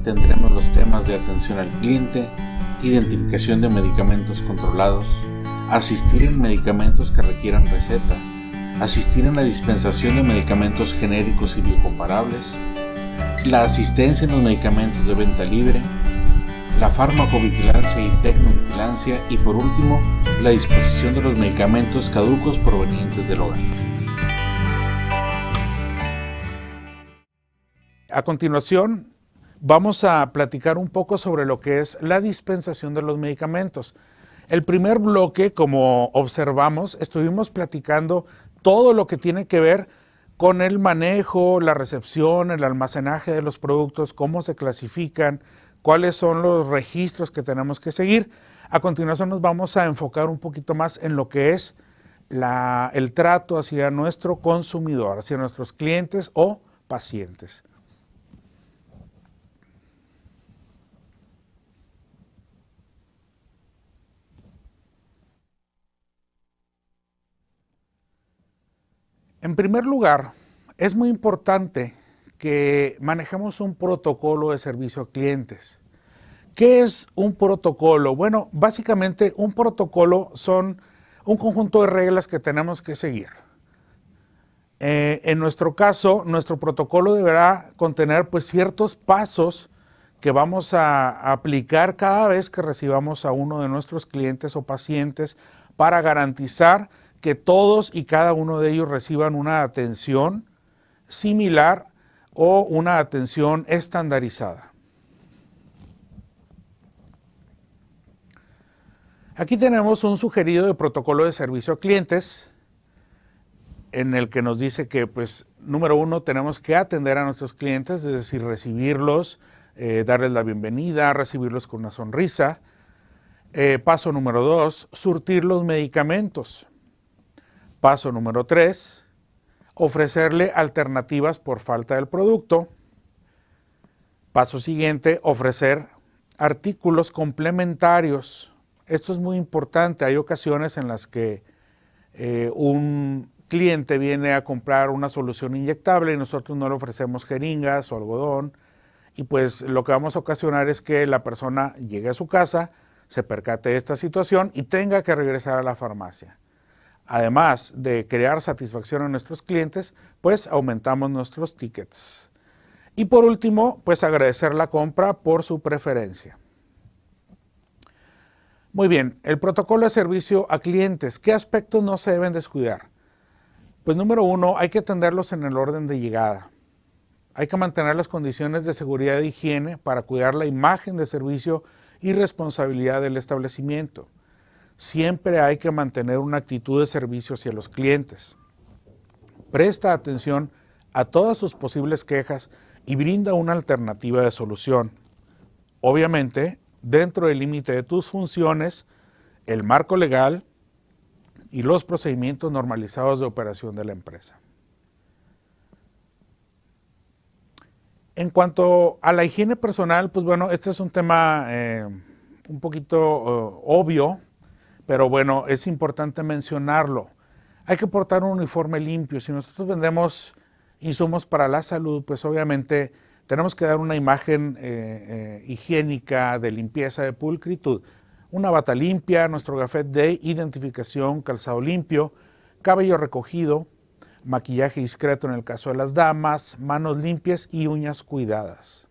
tendremos los temas de atención al cliente, identificación de medicamentos controlados, asistir en medicamentos que requieran receta, asistir en la dispensación de medicamentos genéricos y biocomparables, la asistencia en los medicamentos de venta libre, la farmacovigilancia y tecnovigilancia y por último, la disposición de los medicamentos caducos provenientes del hogar. A continuación, vamos a platicar un poco sobre lo que es la dispensación de los medicamentos. El primer bloque, como observamos, estuvimos platicando todo lo que tiene que ver con el manejo, la recepción, el almacenaje de los productos, cómo se clasifican, cuáles son los registros que tenemos que seguir. A continuación nos vamos a enfocar un poquito más en lo que es el trato hacia nuestro consumidor, hacia nuestros clientes o pacientes. En primer lugar, es muy importante que manejemos un protocolo de servicio a clientes. ¿Qué es un protocolo? Bueno, básicamente un protocolo son un conjunto de reglas que tenemos que seguir. En nuestro caso, nuestro protocolo deberá contener ciertos pasos que vamos a aplicar cada vez que recibamos a uno de nuestros clientes o pacientes para garantizar que todos y cada uno de ellos reciban una atención similar o una atención estandarizada. Aquí tenemos un sugerido de protocolo de servicio a clientes en el que nos dice que, número uno, tenemos que atender a nuestros clientes, es decir, recibirlos, darles la bienvenida, recibirlos con una sonrisa. Paso número 2, surtir los medicamentos. Paso número 3, ofrecerle alternativas por falta del producto. Paso siguiente, ofrecer artículos complementarios. Esto es muy importante. Hay ocasiones en las que un cliente viene a comprar una solución inyectable y nosotros no le ofrecemos jeringas o algodón. Y lo que vamos a ocasionar es que la persona llegue a su casa, se percate de esta situación y tenga que regresar a la farmacia. Además de crear satisfacción a nuestros clientes, aumentamos nuestros tickets. Y por último, agradecer la compra por su preferencia. Muy bien, el protocolo de servicio a clientes, ¿qué aspectos no se deben descuidar? Número 1, hay que atenderlos en el orden de llegada. Hay que mantener las condiciones de seguridad e higiene para cuidar la imagen de servicio y responsabilidad del establecimiento. Siempre hay que mantener una actitud de servicio hacia los clientes. Presta atención a todas sus posibles quejas y brinda una alternativa de solución. Obviamente, dentro del límite de tus funciones, el marco legal y los procedimientos normalizados de operación de la empresa. En cuanto a la higiene personal, este es un tema un poquito obvio, pero es importante mencionarlo. Hay que portar un uniforme limpio. Si nosotros vendemos insumos para la salud, obviamente tenemos que dar una imagen higiénica, de limpieza, de pulcritud. Una bata limpia, nuestro gafet de identificación, calzado limpio, cabello recogido, maquillaje discreto en el caso de las damas, manos limpias y uñas cuidadas.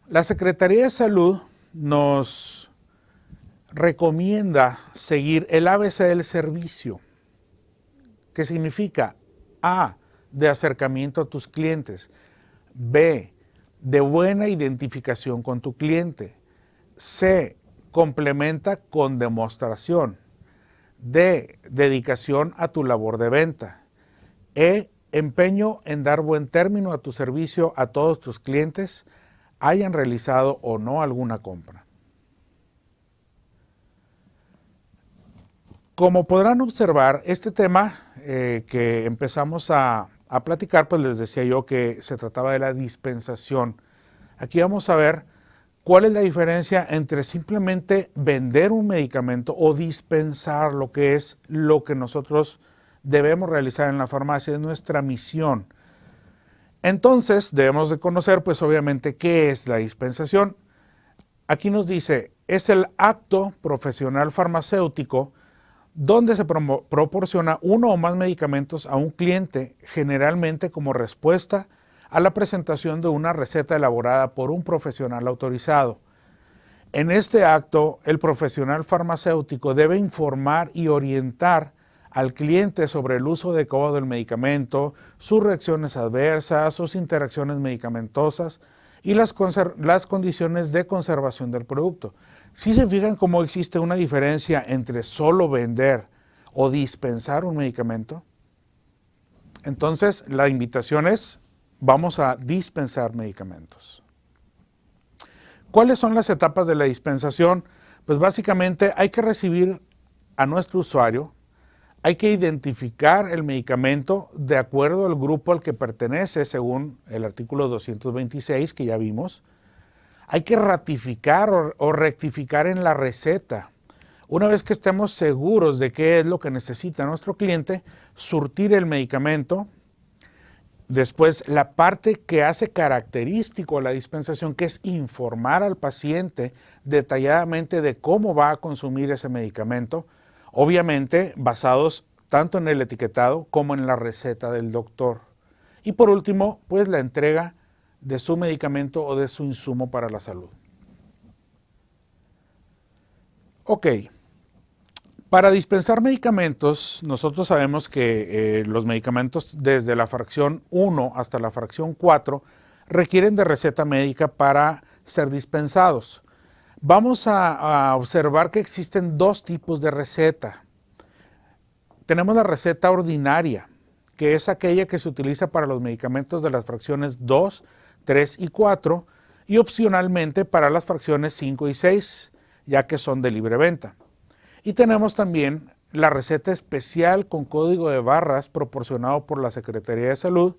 La Secretaría de Salud nos recomienda seguir el ABC del servicio, que significa A, de acercamiento a tus clientes, B, de buena identificación con tu cliente, C, complementa con demostración, D, dedicación a tu labor de venta, E, empeño en dar buen término a tu servicio a todos tus clientes, hayan realizado o no alguna compra. Como podrán observar, este tema que empezamos a platicar, les decía yo que se trataba de la dispensación. Aquí vamos a ver cuál es la diferencia entre simplemente vender un medicamento o dispensar, lo que es lo que nosotros debemos realizar en la farmacia, es nuestra misión. Entonces debemos de conocer pues obviamente qué es la dispensación. Aquí nos dice, es el acto profesional farmacéutico donde se proporciona uno o más medicamentos a un cliente, generalmente como respuesta a la presentación de una receta elaborada por un profesional autorizado. En este acto, el profesional farmacéutico debe informar y orientar al cliente sobre el uso adecuado del medicamento, sus reacciones adversas, sus interacciones medicamentosas y las condiciones de conservación del producto. ¿Sí se fijan cómo existe una diferencia entre solo vender o dispensar un medicamento? Entonces, la invitación es, vamos a dispensar medicamentos. ¿Cuáles son las etapas de la dispensación? Pues básicamente hay que recibir a nuestro usuario, hay que identificar el medicamento de acuerdo al grupo al que pertenece, según el artículo 226 que ya vimos. Hay que ratificar o rectificar en la receta. Una vez que estemos seguros de qué es lo que necesita nuestro cliente, surtir el medicamento. Después, la parte que hace característico a la dispensación, que es informar al paciente detalladamente de cómo va a consumir ese medicamento, obviamente basados tanto en el etiquetado como en la receta del doctor. Y por último, pues la entrega de su medicamento o de su insumo para la salud. Ok, para dispensar medicamentos, nosotros sabemos que los medicamentos desde la fracción 1 hasta la fracción 4 requieren de receta médica para ser dispensados. Vamos a observar que existen dos tipos de receta. Tenemos la receta ordinaria, que es aquella que se utiliza para los medicamentos de las fracciones 2, 3 y 4 y opcionalmente para las fracciones 5 y 6, ya que son de libre venta. Y tenemos también la receta especial con código de barras proporcionado por la Secretaría de Salud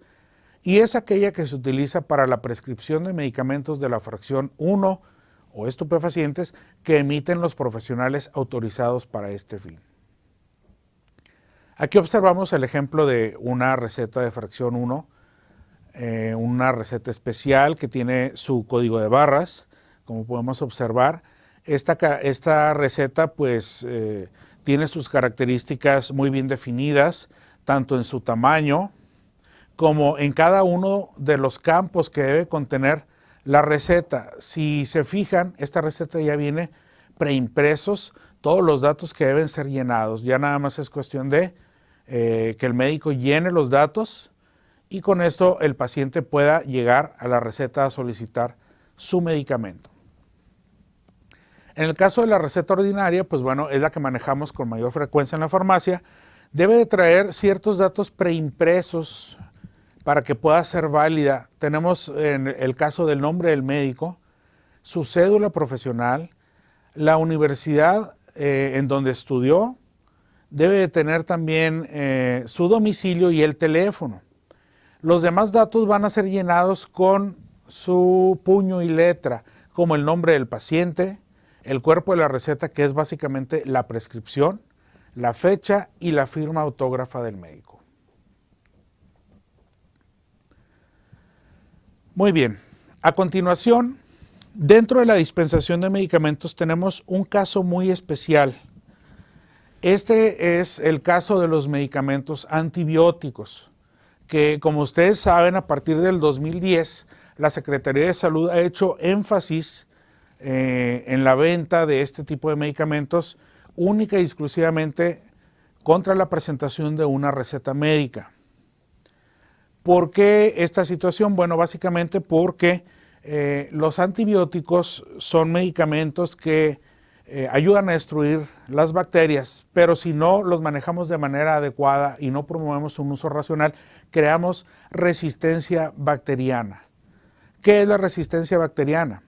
y es aquella que se utiliza para la prescripción de medicamentos de la fracción 1 o estupefacientes que emiten los profesionales autorizados para este fin. Aquí observamos el ejemplo de una receta de fracción 1, una receta especial que tiene su código de barras, como podemos observar. Esta receta pues tiene sus características muy bien definidas, tanto en su tamaño como en cada uno de los campos que debe contener la receta. Si se fijan, esta receta ya viene preimpresos todos los datos que deben ser llenados. Ya nada más es cuestión de que el médico llene los datos y con esto el paciente pueda llegar a la receta a solicitar su medicamento. En el caso de la receta ordinaria, pues bueno, es la que manejamos con mayor frecuencia en la farmacia. Debe de traer ciertos datos preimpresos para que pueda ser válida. Tenemos en el caso del nombre del médico, su cédula profesional, la universidad en donde estudió, debe de tener también su domicilio y el teléfono. Los demás datos van a ser llenados con su puño y letra, como el nombre del paciente, el cuerpo de la receta, que es básicamente la prescripción, la fecha y la firma autógrafa del médico. Muy bien, a continuación, dentro de la dispensación de medicamentos tenemos un caso muy especial. Este es el caso de los medicamentos antibióticos, que como ustedes saben, a partir del 2010, la Secretaría de Salud ha hecho énfasis en la venta de este tipo de medicamentos única y exclusivamente contra la presentación de una receta médica. ¿Por qué esta situación? Bueno, básicamente porque los antibióticos son medicamentos que ayudan a destruir las bacterias, pero si no los manejamos de manera adecuada y no promovemos un uso racional, creamos resistencia bacteriana. ¿Qué es la resistencia bacteriana?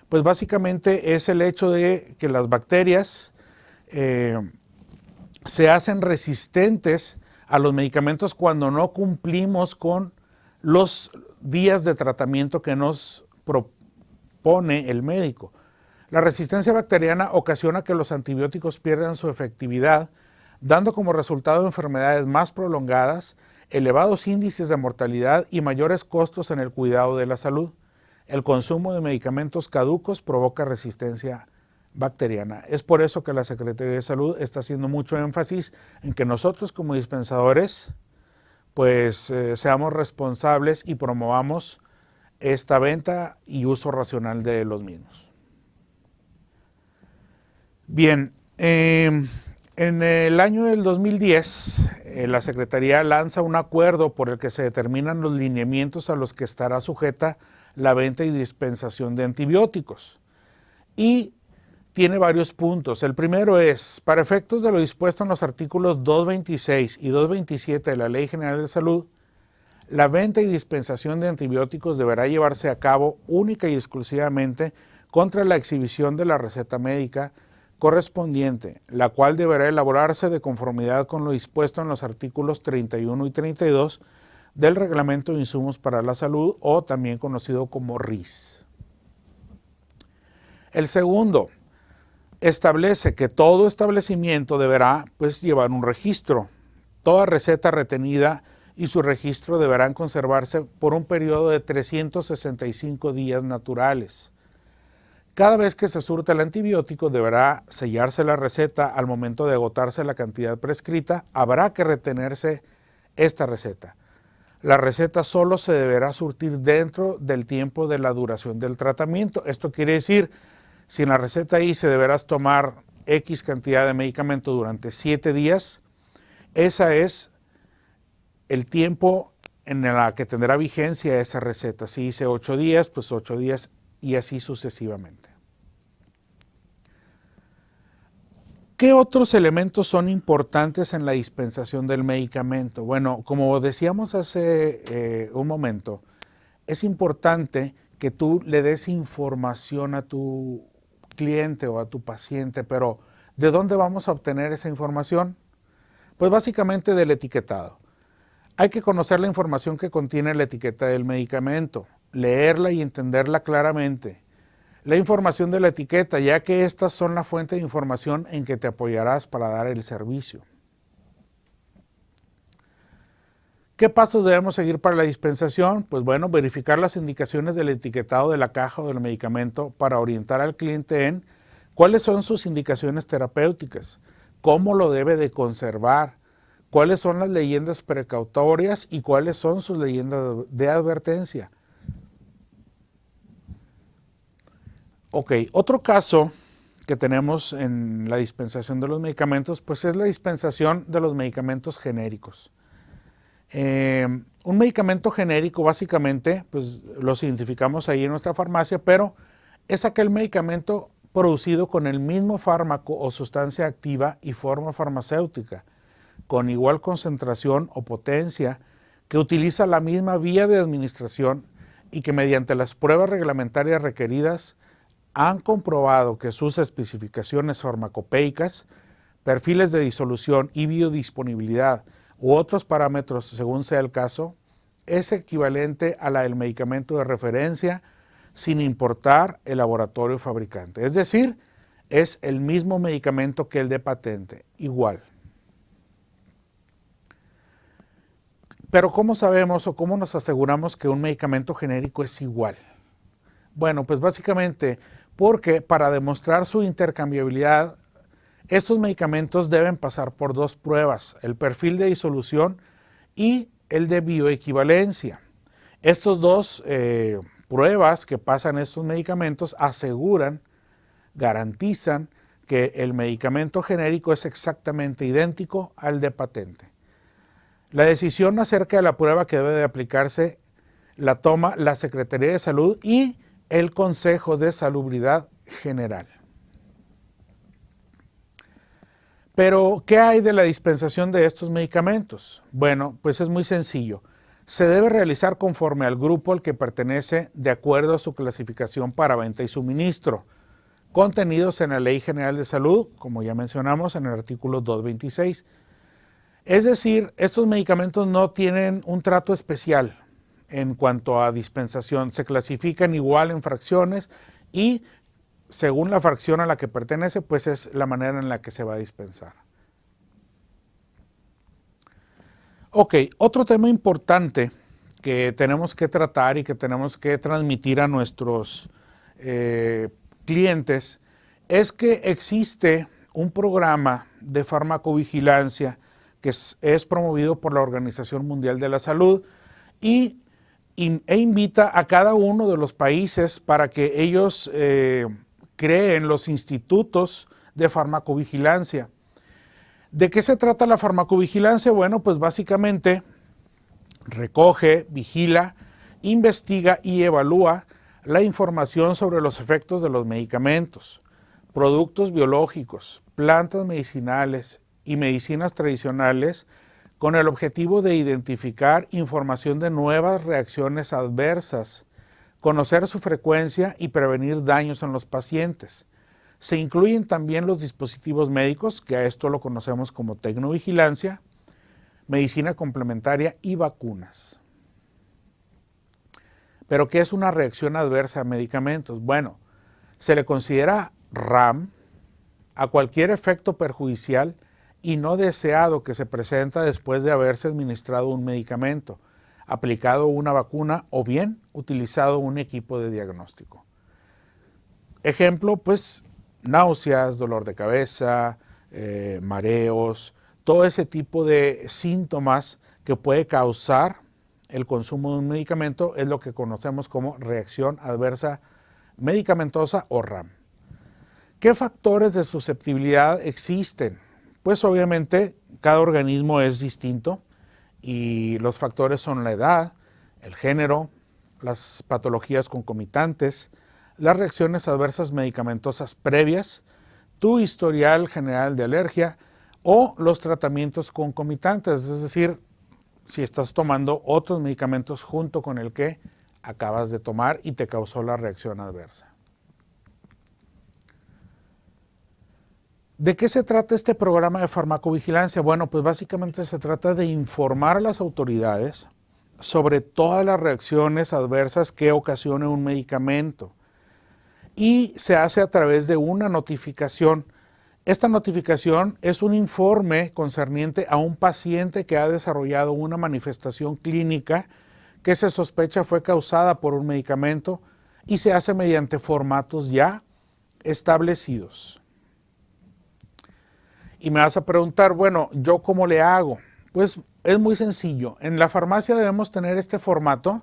Pues básicamente es el hecho de que las bacterias se hacen resistentes a los medicamentos cuando no cumplimos con los días de tratamiento que nos propone el médico. La resistencia bacteriana ocasiona que los antibióticos pierdan su efectividad, dando como resultado enfermedades más prolongadas elevados índices de mortalidad y mayores costos en el cuidado de la salud. El consumo de medicamentos caducos provoca resistencia bacteriana. Es por eso que la Secretaría de Salud está haciendo mucho énfasis en que nosotros como dispensadores pues seamos responsables y promovamos esta venta y uso racional de los mismos. Bien, en el año del 2010, la Secretaría lanza un acuerdo por el que se determinan los lineamientos a los que estará sujeta la venta y dispensación de antibióticos. Y tiene varios puntos. El primero es, para efectos de lo dispuesto en los artículos 226 y 227 de la Ley General de Salud, la venta y dispensación de antibióticos deberá llevarse a cabo única y exclusivamente contra la exhibición de la receta médica correspondiente, la cual deberá elaborarse de conformidad con lo dispuesto en los artículos 31 y 32 del Reglamento de Insumos para la Salud, o también conocido como RIS. El segundo, establece que todo establecimiento deberá llevar un registro. Toda receta retenida y su registro deberán conservarse por un periodo de 365 días naturales. Cada vez que se surta el antibiótico deberá sellarse la receta al momento de agotarse la cantidad prescrita. Habrá que retenerse esta receta. La receta solo se deberá surtir dentro del tiempo de la duración del tratamiento. Esto quiere decir, si en la receta dice deberás tomar X cantidad de medicamento durante 7 días, esa es el tiempo en el que tendrá vigencia esa receta. Si dice 8 días, pues 8 días y así sucesivamente. ¿Qué otros elementos son importantes en la dispensación del medicamento? Bueno, como decíamos hace un momento, es importante que tú le des información a tu cliente o a tu paciente, pero ¿de dónde vamos a obtener esa información? Pues básicamente del etiquetado. Hay que conocer la información que contiene la etiqueta del medicamento, leerla y entenderla claramente. La información de la etiqueta, ya que estas son la fuente de información en que te apoyarás para dar el servicio. ¿Qué pasos debemos seguir para la dispensación? Pues bueno, verificar las indicaciones del etiquetado de la caja o del medicamento para orientar al cliente en cuáles son sus indicaciones terapéuticas, cómo lo debe de conservar, cuáles son las leyendas precautorias y cuáles son sus leyendas de advertencia. Ok, otro caso que tenemos en la dispensación de los medicamentos, pues es la dispensación de los medicamentos genéricos. Un medicamento genérico básicamente, pues los identificamos ahí en nuestra farmacia, pero es aquel medicamento producido con el mismo fármaco o sustancia activa y forma farmacéutica, con igual concentración o potencia, que utiliza la misma vía de administración y que mediante las pruebas reglamentarias requeridas han comprobado que sus especificaciones farmacopeicas, perfiles de disolución y biodisponibilidad u otros parámetros, según sea el caso, es equivalente a la del medicamento de referencia sin importar el laboratorio fabricante. Es decir, es el mismo medicamento que el de patente, igual. Pero ¿cómo sabemos o cómo nos aseguramos que un medicamento genérico es igual? Bueno, pues básicamente porque para demostrar su intercambiabilidad, estos medicamentos deben pasar por 2 pruebas, el perfil de disolución y el de bioequivalencia. Estos 2 pruebas que pasan estos medicamentos aseguran, garantizan que el medicamento genérico es exactamente idéntico al de patente. La decisión acerca de la prueba que debe de aplicarse la toma la Secretaría de Salud y el Consejo de Salubridad General. Pero, ¿qué hay de la dispensación de estos medicamentos? Bueno, pues es muy sencillo. Se debe realizar conforme al grupo al que pertenece de acuerdo a su clasificación para venta y suministro, contenidos en la Ley General de Salud, como ya mencionamos en el artículo 226. Es decir, estos medicamentos no tienen un trato especial en cuanto a dispensación, se clasifican igual en fracciones y según la fracción a la que pertenece, pues es la manera en la que se va a dispensar. Ok, otro tema importante que tenemos que tratar y que tenemos que transmitir a nuestros clientes es que existe un programa de farmacovigilancia que es promovido por la Organización Mundial de la Salud e invita a cada uno de los países para que ellos creen los institutos de farmacovigilancia. ¿De qué se trata la farmacovigilancia? Bueno, pues básicamente recoge, vigila, investiga y evalúa la información sobre los efectos de los medicamentos, productos biológicos, plantas medicinales y medicinas tradicionales con el objetivo de identificar información de nuevas reacciones adversas, conocer su frecuencia y prevenir daños en los pacientes. Se incluyen también los dispositivos médicos, que a esto lo conocemos como tecnovigilancia, medicina complementaria y vacunas. ¿Pero qué es una reacción adversa a medicamentos? Bueno, se le considera RAM a cualquier efecto perjudicial y no deseado que se presenta después de haberse administrado un medicamento, aplicado una vacuna o bien utilizado un equipo de diagnóstico. Ejemplo, pues náuseas, dolor de cabeza, mareos, todo ese tipo de síntomas que puede causar el consumo de un medicamento es lo que conocemos como reacción adversa medicamentosa o RAM. ¿Qué factores de susceptibilidad existen? Pues obviamente cada organismo es distinto y los factores son la edad, el género, las patologías concomitantes, las reacciones adversas medicamentosas previas, tu historial general de alergia o los tratamientos concomitantes, es decir, si estás tomando otros medicamentos junto con el que acabas de tomar y te causó la reacción adversa. ¿De qué se trata este programa de farmacovigilancia? Bueno, pues básicamente se trata de informar a las autoridades sobre todas las reacciones adversas que ocasione un medicamento y se hace a través de una notificación. Esta notificación es un informe concerniente a un paciente que ha desarrollado una manifestación clínica que se sospecha fue causada por un medicamento y se hace mediante formatos ya establecidos. Y me vas a preguntar, bueno, ¿yo cómo le hago? Pues es muy sencillo. En la farmacia debemos tener este formato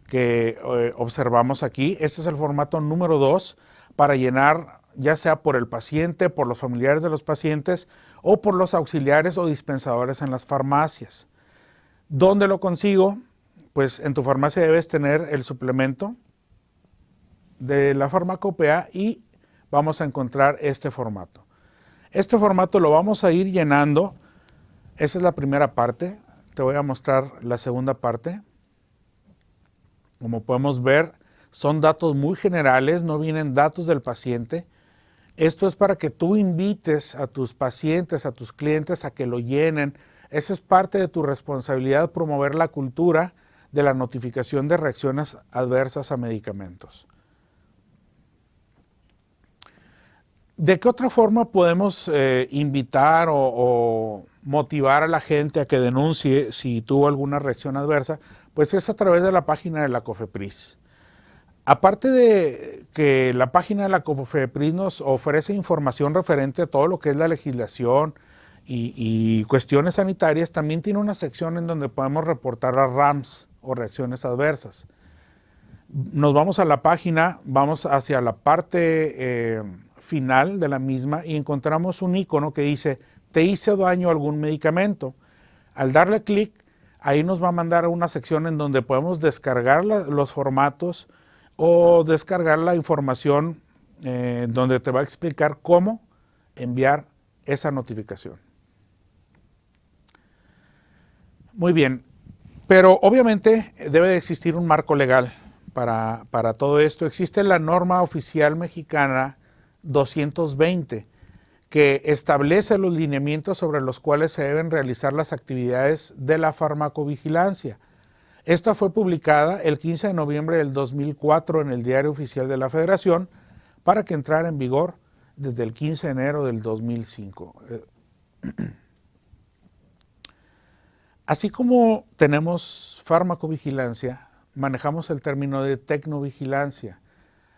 que observamos aquí. Este es el formato número 2 para llenar ya sea por el paciente, por los familiares de los pacientes o por los auxiliares o dispensadores en las farmacias. ¿Dónde lo consigo? Pues en tu farmacia debes tener el suplemento de la farmacopea y vamos a encontrar este formato. Este formato lo vamos a ir llenando. Esa es la primera parte. Te voy a mostrar la segunda parte. Como podemos ver, son datos muy generales, no vienen datos del paciente. Esto es para que tú invites a tus pacientes, a tus clientes a que lo llenen. Esa es parte de tu responsabilidad, promover la cultura de la notificación de reacciones adversas a medicamentos. ¿De qué otra forma podemos invitar o motivar a la gente a que denuncie si tuvo alguna reacción adversa? Pues es a través de la página de la COFEPRIS. Aparte de que la página de la COFEPRIS nos ofrece información referente a todo lo que es la legislación y cuestiones sanitarias, también tiene una sección en donde podemos reportar las RAMs o reacciones adversas. Nos vamos a la página, vamos hacia la parte final de la misma y encontramos un icono que dice ¿te hizo daño algún medicamento? Al darle clic, ahí nos va a mandar a una sección en donde podemos descargar los formatos o descargar la información donde te va a explicar cómo enviar esa notificación. Muy bien, pero obviamente debe de existir un marco legal para todo esto. Existe la norma oficial mexicana 220 que establece los lineamientos sobre los cuales se deben realizar las actividades de la farmacovigilancia. Esta fue publicada el 15 de noviembre del 2004 en el Diario Oficial de la Federación para que entrara en vigor desde el 15 de enero del 2005. Así como tenemos farmacovigilancia, manejamos el término de tecnovigilancia,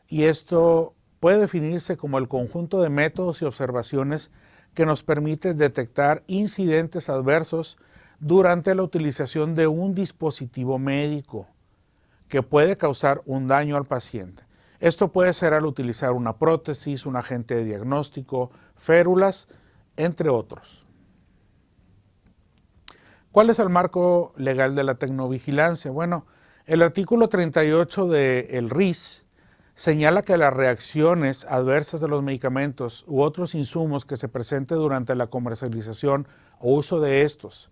y esto puede definirse como el conjunto de métodos y observaciones que nos permite detectar incidentes adversos durante la utilización de un dispositivo médico que puede causar un daño al paciente. Esto puede ser al utilizar una prótesis, un agente de diagnóstico, férulas, entre otros. ¿Cuál es el marco legal de la tecnovigilancia? Bueno, el artículo 38 del RIS señala que las reacciones adversas de los medicamentos u otros insumos que se presenten durante la comercialización o uso de estos,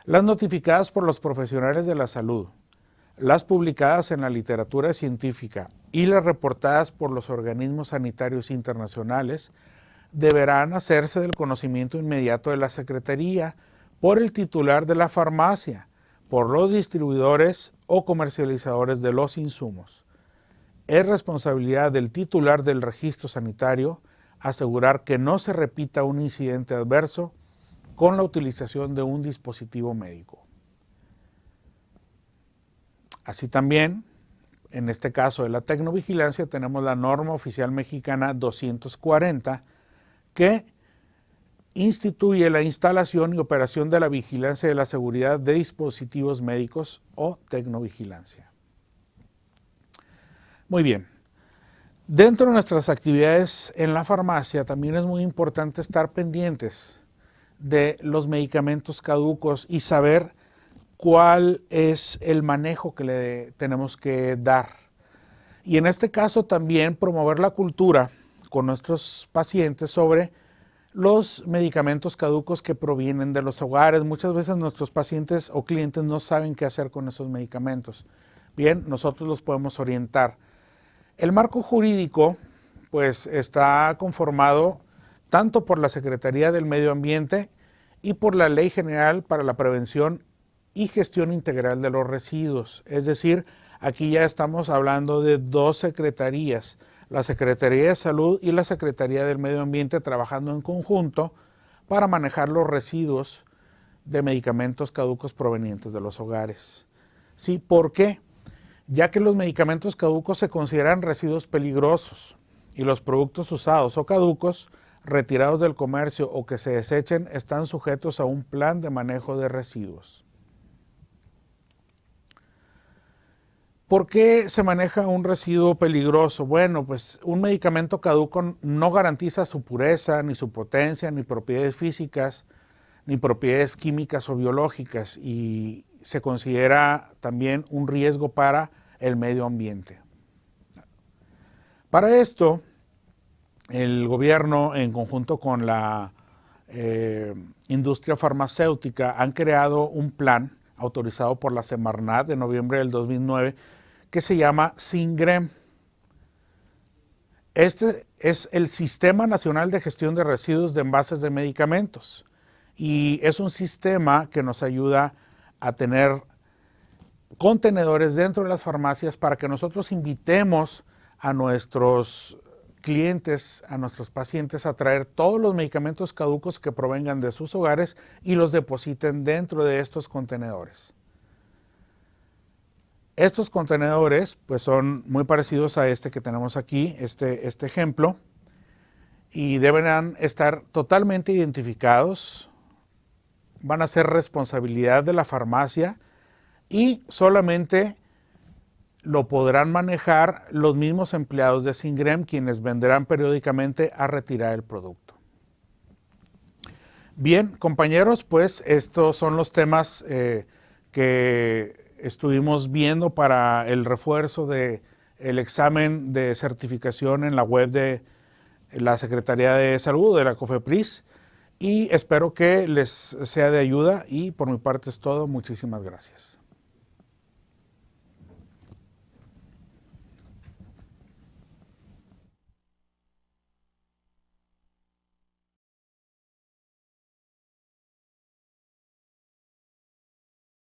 las notificadas por los profesionales de la salud, las publicadas en la literatura científica y las reportadas por los organismos sanitarios internacionales, deberán hacerse del conocimiento inmediato de la Secretaría por el titular de la farmacia, por los distribuidores o comercializadores de los insumos. Es responsabilidad del titular del registro sanitario asegurar que no se repita un incidente adverso con la utilización de un dispositivo médico. Así también, en este caso de la tecnovigilancia, tenemos la norma oficial mexicana 240 que instituye la instalación y operación de la vigilancia de la seguridad de dispositivos médicos o tecnovigilancia. Muy bien. Dentro de nuestras actividades en la farmacia también es muy importante estar pendientes de los medicamentos caducos y saber cuál es el manejo que le tenemos que dar. Y en este caso también promover la cultura con nuestros pacientes sobre los medicamentos caducos que provienen de los hogares. Muchas veces nuestros pacientes o clientes no saben qué hacer con esos medicamentos. Bien, nosotros los podemos orientar. El marco jurídico pues está conformado tanto por la Secretaría del Medio Ambiente y por la Ley General para la Prevención y Gestión Integral de los Residuos. Es decir, aquí ya estamos hablando de dos secretarías, la Secretaría de Salud y la Secretaría del Medio Ambiente trabajando en conjunto para manejar los residuos de medicamentos caducos provenientes de los hogares. ¿Sí? ¿Por qué? Ya que los medicamentos caducos se consideran residuos peligrosos y los productos usados o caducos, retirados del comercio o que se desechen, están sujetos a un plan de manejo de residuos. ¿Por qué se maneja un residuo peligroso? Bueno, pues un medicamento caduco no garantiza su pureza, ni su potencia, ni propiedades físicas, ni propiedades químicas o biológicas, y se considera también un riesgo para el medio ambiente. Para esto, el gobierno, en conjunto con la industria farmacéutica, han creado un plan autorizado por la Semarnat de noviembre del 2009 que se llama SINGREM. Este es el Sistema Nacional de Gestión de Residuos de Envases de Medicamentos y es un sistema que nos ayuda a tener contenedores dentro de las farmacias para que nosotros invitemos a nuestros clientes, a nuestros pacientes a traer todos los medicamentos caducos que provengan de sus hogares y los depositen dentro de estos contenedores. Estos contenedores pues son muy parecidos a este que tenemos aquí, este ejemplo, y deberán estar totalmente identificados, van a ser responsabilidad de la farmacia y solamente lo podrán manejar los mismos empleados de SINGREM, quienes vendrán periódicamente a retirar el producto. Bien, compañeros, pues estos son los temas que estuvimos viendo para el refuerzo del examen de certificación en la web de la Secretaría de Salud, de la COFEPRIS, y espero que les sea de ayuda y por mi parte es todo. Muchísimas gracias.